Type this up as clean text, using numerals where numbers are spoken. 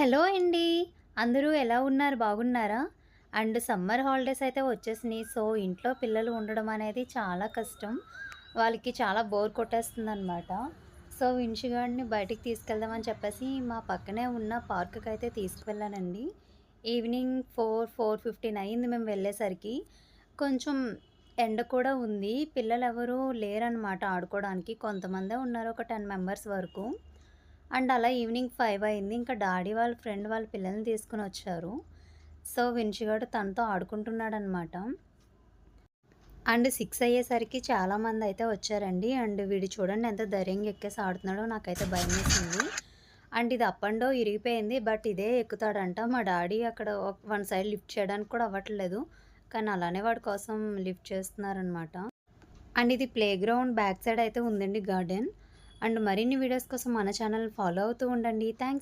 Hello అండి. అందరూ ఎలా ఉన్నారు? బాగున్నారా? అండ్ సమ్మర్ హాలిడేస్ అయితే వచ్చేసినాయి. సో, ఇంట్లో పిల్లలు ఉండడం అనేది చాలా కష్టం. వాళ్ళకి చాలా బోర్ కొట్టేస్తుందనమాట. సో, విన్షుగాడిని బయటికి తీసుకెళ్దామని చెప్పేసి మా పక్కనే ఉన్న పార్క్‌కైతే తీసుకువెళ్ళానండి. ఈవినింగ్ 4:15 అయింది మేము వెళ్ళేసరికి. కొంచెం ఎండ కూడా ఉంది. పిల్లలెవరూ లేరనమాట ఆడుకోవడానికి. కొంతమందే ఉన్నారు. ఒక 10 మెంబర్స్ వరకు. అండ్ అలా ఈవినింగ్ 5 అయింది. ఇంకా డాడీ వాళ్ళ ఫ్రెండ్ వాళ్ళ పిల్లల్ని తీసుకొనొచ్చారు. సో, విన్షిగాడు తనతో ఆడుకుంటున్నాడనమాట. అండ్ 6 అయ్యేసరికి చాలామందయితే వచ్చారండి. అండ్ వీడు చూడండి ఎంత ధైర్యంగా ఎక్కేసి ఆడుతున్నాడో నాకైతే భయమేసింది. అండ్ ఇది అప్ అండ్ డౌన్ ఇరిగిపోయింది. బట్ ఇదే ఎక్కుతాడంట. మా డాడీ అక్కడ వన్ సైడ్ లిఫ్ట్ చేయడానికి కూడా అవ్వట్లేదు. కానీ అలానే వాడి కోసం లిఫ్ట్ చేస్తున్నారనమాట. అండ్ ఇది ప్లే గ్రౌండ్ బ్యాక్ సైడ్ అయితే ఉందండి గార్డెన్. అండ్ మరిన్ని వీడియోస్ కోసం మన ఛానల్ ఫాలో అవుతూ ఉండండి. థాంక్స్.